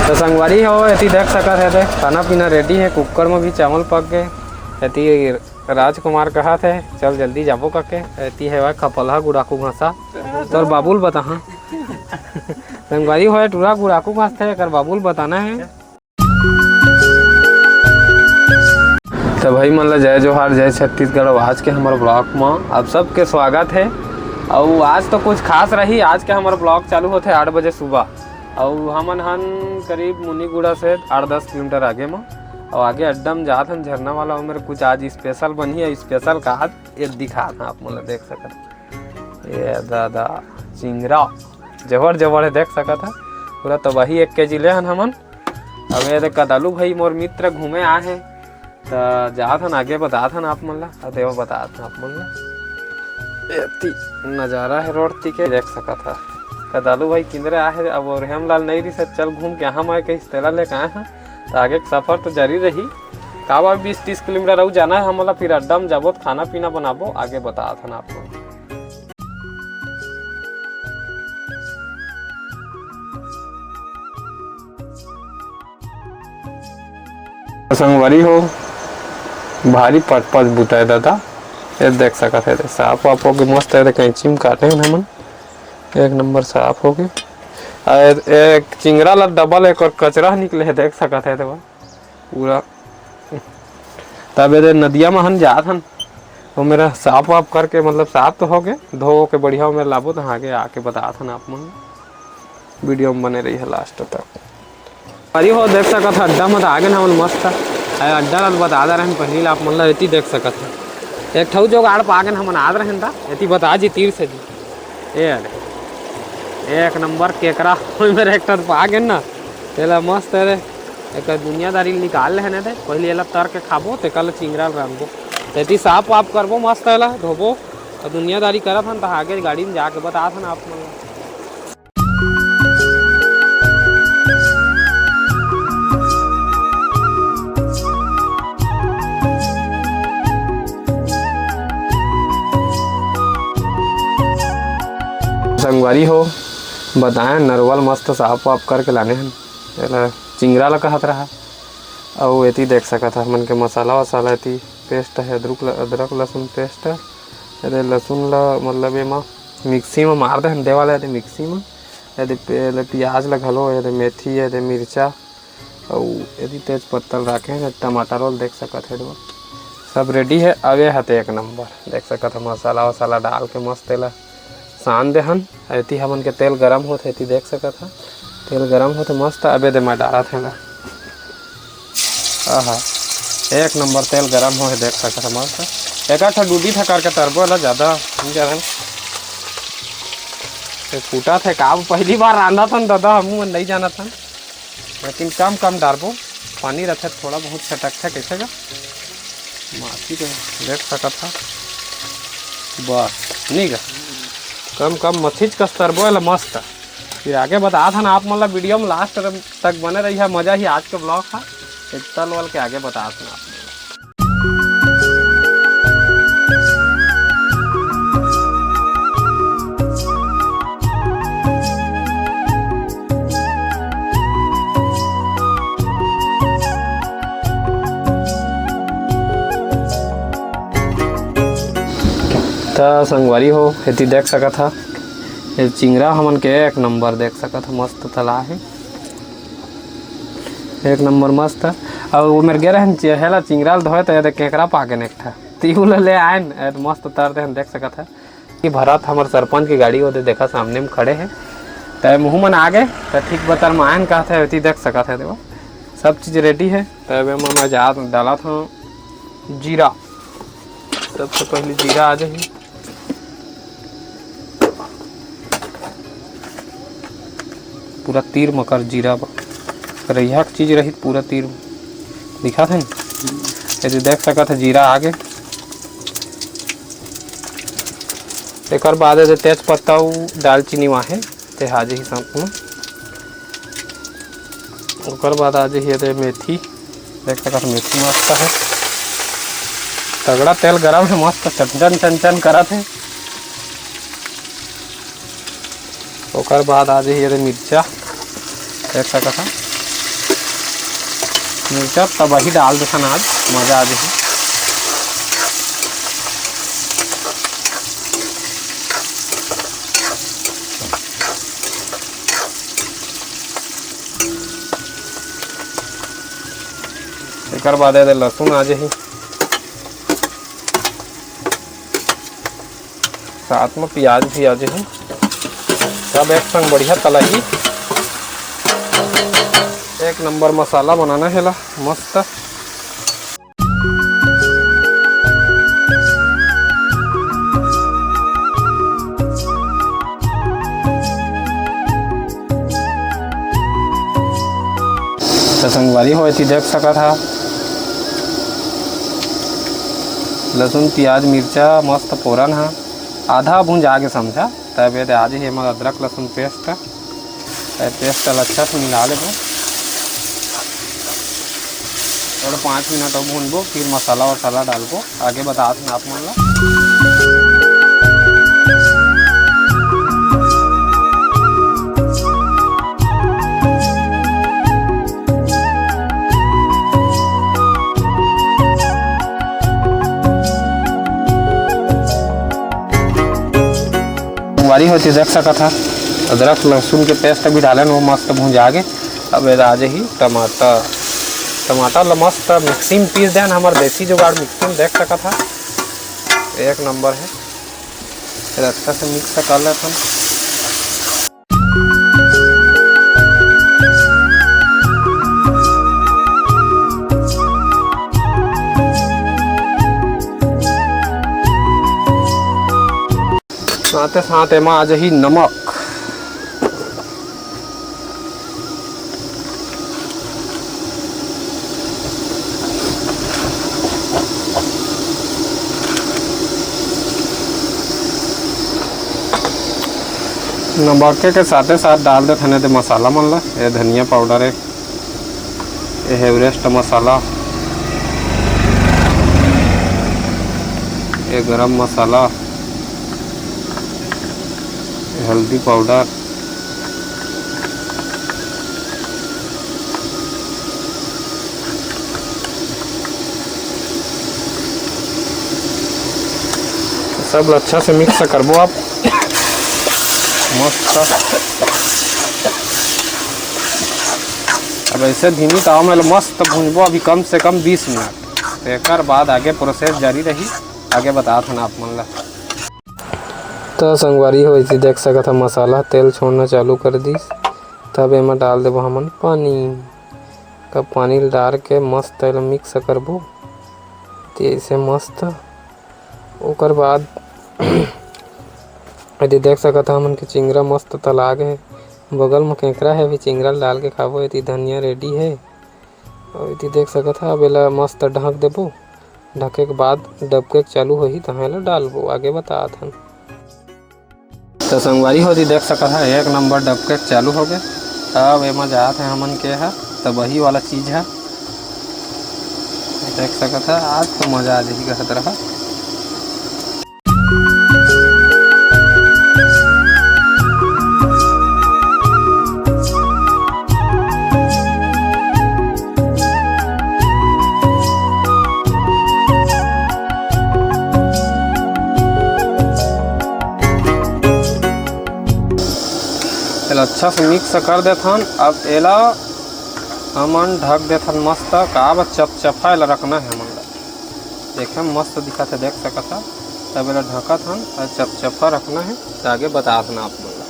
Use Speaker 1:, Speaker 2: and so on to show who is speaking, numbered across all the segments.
Speaker 1: तो संगवारी हो एती देख सकत है खाना पीना रेडी है। कुकर में भी चावल पक गए। एती राजकुमार कहा थे चल जल्दी जाबो करके। एती है वह खपलहा गुड़ाकू घासा तो बाबुल बता। हाँ संगवारी हो टूरा गुड़ाकू घास थे कर बाबुल बताना है। तो भाई मतलब जय जोहार जय छत्तीसगढ़। आज के हमारे ब्लॉग में आप सबके स्वागत है। और आज तो कुछ खास रही। आज के हमारे ब्लॉग चालू होते 8 बजे सुबह और हमन हन करीब मुनीगुड़ा से 8-10 किलोमीटर आगे में और आगे अड्डा में जात हन झरना वाला। मेरे कुछ आज स्पेशल बनी है। स्पेशल का आज ये दिखा था आप मतलब देख सकते। ये दादा चिंगरा जबर जबर है देख सकता था पूरा। तो वही 1 kg ले हन हमन। अब ये कदालू भाई मोर मित्र घूमे आए हैं तो जात हन आगे बता था आप मन ला बता था आप मन ला। नज़ारा है रोड के देख सका था। कदालू भाई किंदरे आए अब और हेमलाल नहीं रही सर चल घूम के हम आए कहीं तेला लेके आए हैं। तो आगे सफ़र तो जारी रही। काबा 20-30 किलोमीटर और जाना है हमारा। फिर अड्डा में जाबो तो खाना पीना बनाबो आगे बता था आपको। संगवारी हो भारी पट बुताए दादा ये देख सका थे। साफ वाफ हो गए मस्त है। कैंची में काटे हैं हमन एक नंबर साफ हो गए। एक चिंगरा ला डबल एक और कचरा निकले है देख सका थे पूरा। तब ये नदिया में हम जात हन तो मेरा साफ वाफ करके मतलब साफ तो हो गए धो के बढ़िया मेरे लाबो तो आगे आके बता था आप मन वीडियो में बने रही है लास्ट तक। अरे हो देख सका था अड्डा में आगे ना मस्त अड्डा ला बता दे रहे पहली आप मतलब इतनी देख सका था। एक ठू जो गाड़ पागे हम आद रहे था इतनी बता जी तीर से जी ये अरे एक नंबर केकरा मेरे एक पागे ना तेला मस्त है। एक दुनियादारी निकाल लेने थे पहले एला तर के खाबो ते कल चिंगरा रंगबो तेती साफ वाफ करबो मस्त है धोबो और दुनियादारी करत हन तो आगे गाड़ी में जाके बता था आप मन। संगवारी हो बताएं नरवल मस्त साफ वाफ करके लाने हैं। चिंगरा ला कहत रहा और एती देख सका था मन के मसाला वसाला एती पेस्ट है अदरक लहसुन पेस्ट है। यदि लहसुन ला मतलब ये मिक्सी में मार दे देवाला यदि मिक्सी में यदि प्याज ला घलो यदि मेथी यदि मिर्चा और यदि तेज पत्ता रखे हैं टमाटर और देख सका थे सब रेडी है। अवे हते एक नंबर देख सका था मसाला वसाला डाल के मस्त तेला सान दे हन। ऐती हमन के तेल गरम होते थी देख सका था तेल गरम होते मस्त। अबे दे मैं डाला था आहा एक नंबर तेल गरम हो देख सका था मस्त। एक आठ डूडी था करके तरबो ला ज़्यादा फूटा थे का पहली बार रांधा था दादा हम नहीं जाना था लेकिन कम कम डालबो पानी रहते थोड़ा बहुत छटक था कैसे का माटी देख सका था बस नहीं का कम कम मथीच कस्तरबो है मस्त। फिर आगे बता था ना आप मतलब वीडियो में लास्ट तक बने रही है। मज़ा ही आज के ब्लॉग था तल वल के आगे बता था आप। संगवारी हो इतनी देख सका था ये चिंगरा हमन के एक नंबर देख सका था मस्त तला है एक नंबर मस्त। और वो मेरे गे रहे हेला चिंगरा धोए तो ये केकरा पाके ने था तीहू ले आए मस्त उतर दे देख सका था कि भरत हमारे सरपंच की गाड़ी होते देखा सामने में खड़े हैं तो मुँह मन आ गए तो ठीक बतर में आयन कहा था इतनी देख सका था देखो सब चीज़ रेडी है। तब मैं जा डाला था जीरा सबसे पहले जीरा आ जाए पूरा तीर मकर जीरा रैया चीज रही पूरा तीर दिखा था यदि देख सका था जीरा आगे। एक बाद तेज पत्ता दालचीनी वाहे ते हाजे ही संपूर्ण ओकर बाद आज ही मेथी देख सका था मेथी मस्त है तगड़ा तेल गरम है मस्त चंचन चंचन करा थे। ओकर बाद आज ही मिर्चा देख सका था मिर्चा तब वही डाल देथन आज मज़ा आ जाए। एक बाद लहसुन आ जाए, साथ में प्याज भी आ जाए, सब एक संग बढ़िया तलही। एक नंबर मसाला बनाना है ला मस्त। तो संगवारी हो देख सका था लहसुन प्याज मिर्चा मस्त फोरन है आधा भूंज आगे समझा। तब आज ही हम अदरक लहसुन पेस्ट अच्छा से मिला लेबो और 5 मिनट और भूनबो, फिर मसाला वसाला डालबो। आगे बता दें आप मन ला। वारी होती देख सका था अदरक लहसुन के पेस्ट भी डाले वो मस्त भूंज आगे। अब आज ही टमाटर मस्त मिक्सिंग पीस देन हमारे देसी जुगाड़ मिक्सिंग देख सका था एक नंबर है। फिर अच्छा से मिक्स कर लेते हम। साथ साथ एम आज ही नमक के साथ साथ डाल दे थने ते मसाला मन ला। ये धनिया पाउडर है, ये एवरेस्ट मसाला, ये गरम मसाला, हल्दी पाउडर, सब अच्छा से मिक्स करबो आप मस्त। अब ऐसे धीमी ताव में मस्त भूनबो अभी कम से कम 20 मिनट। तो एक बाद आगे प्रोसेस जारी रही, आगे बता था आप मन ला। तो संगवारी हो देख सका था मसाला तेल छोड़ना चालू कर दी। तब एम डाल देबो हमन पानी। कब पानी डाल के मस्त मिक्स करबो तो ऐसे मस्त। ओकर बाद यदि देख सका था हमन के चिंगरा मस्त तला गए। बगल में केकरा है भी चिंगरा डाल के खाबो। यदि धनिया रेडी है और यदि देख सका था अब एला मस्त ढक देबो। ढके के बाद डबके चालू होही तहाँ डालबो। आगे बता था तो संगवारी होती देख सका था एक नंबर डबके चालू हो गए। अब एम जात है हमन के है तो वही वाला चीज़ है देख सका था। आज तो मज़ा आ जाएगी कहत रहा। अच्छा से मिक्स कर देथन। अब एला हमन ढक देथन मस्त। का चपचपा एला रखना है हमन ला। देखे मस्त दिखा था देख सका था। तब एला ढकत हन और चपचपा रखना है। आगे बता देना आप मन ला।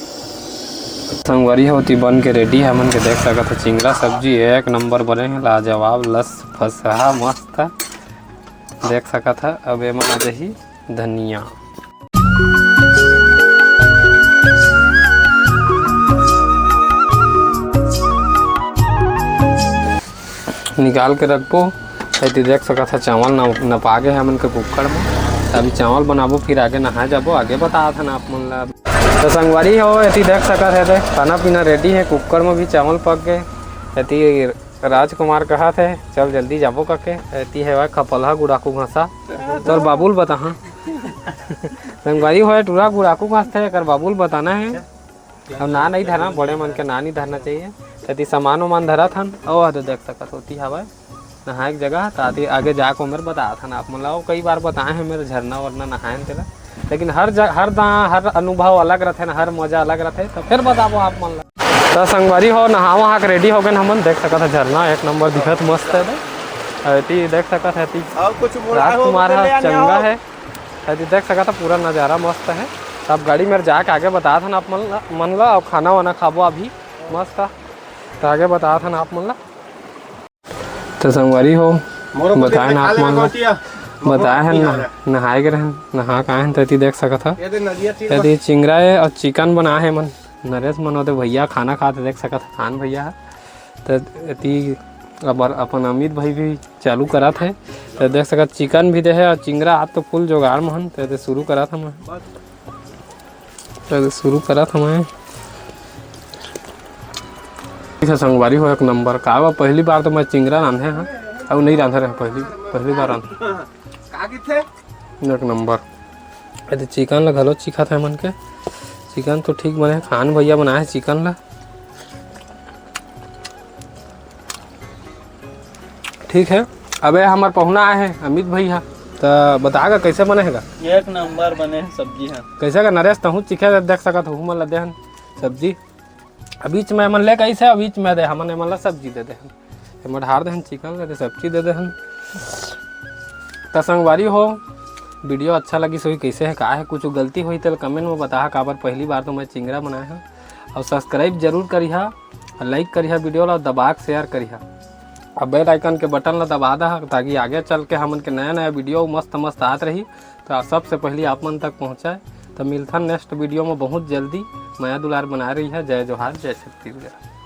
Speaker 1: संगवारी होती बन के रेडी है हमन के देख सका था। चिंगरा सब्जी एक नंबर बने हैं लाजवाब लस फसा मस्त देख सका था। अब एम आ जाही धनिया। निकाल के रखबो। ऐसे देख सका था चावल नपा गए हमन के कुकर में। अभी चावल बनाबो फिर आगे नहा जाबो। आगे बता था ना आप मन ला। तो संगवारी हो ऐसी देख सका थे खाना पीना रेडी है। कुकर में भी चावल पक गए। ऐसी राजकुमार कहा थे चल जल्दी जाबो करके। ऐसी है खपलहा गुड़ाकू घासा तो बाबुल बता। संगवारी हो टूरा गुड़ाकू घास थे कर बाबुल बताना है। अब ना नहीं धरना, बड़े मन के ना नहीं धरना चाहिए। यदि सामान वामान धरा था और तो देख सकत होती हवा नहाए की जगह ताकि आगे जाकर मेरे बताया था आप मतलब कई बार बताए हैं मेरे झरना वरना नहाए तेरा, लेकिन हर अनुभव अलग रहते ना, हर मजा अलग रहते। तो फिर बताओ आप मन तो संगवारी हो नहा वहाँ के रेडी हो गए हमन, देख सकत है झरना एक नंबर दिखत मस्त है। देख सकत है राजकुमार है चंगा है, देख सकत है पूरा नज़ारा मस्त है। अब गाड़ी में जाके आगे बताया था ना आप मन ला, और खाना वाना खाबो अभी मस्त तो आगे बताया था ना आप मन ला। तो संगवारी हो बताए ना आप मन बताए हैं नहाए के रहन नहा का हैं तो देख सकत है यदि चिंगरा है और चिकन बना है मन नरेश मन होते भैया खाना खाते देख सकत है खान भैया है। तो यदि अब अपन अमित भाई भी चालू करा थे तो देख सकत चिकन भी दे है और चिंगरा आप तो फुल जुगाड़ महन तो शुरू करा था मैं संगवारी हो एक नंबर का पहली बार तो मैं चिंगरा रांधे हैं अब नहीं रांधे रहे पहली बार रांधे एक नंबर। यदि चिकन ला घलो चीखा था मन के चिकन तो ठीक बने खान भैया बनाए चिकन ला ठीक है। अबे हमारे पहुना आए हैं अमित भैया तो बताएगा कैसे बनेगा।
Speaker 2: एक नंबर बने सब्जी है
Speaker 1: कैसे का नरेश तहूँ चिखे देख सकत हूँ मन लदे सब्जी बीच में मन ले कैसे बीच में दे हमन मन ला सब्जी दे देहन ढार देहन चिकन दे सब्जी दे देहन। तो संगवारी हो वीडियो अच्छा लगी सो कैसे है का है कुछ गलती हुई तो कमेंट में बता काबर पहली बार तो मैं चिंगरा बनाया है। और सब्सक्राइब जरूर करिहा और लाइक करिहा वीडियो ला दबा के शेयर करिहा और बेल आइकन के बटन ला दबा दा ताकि आगे चल के हमन के नया नया वीडियो मस्त आत रही तो सबसे पहले आप मन तक पहुँचाए। तो मिलता नेक्स्ट वीडियो में बहुत जल्दी। माया दुलार बना रही है। जय जोहार जय छत्तीसगढ़।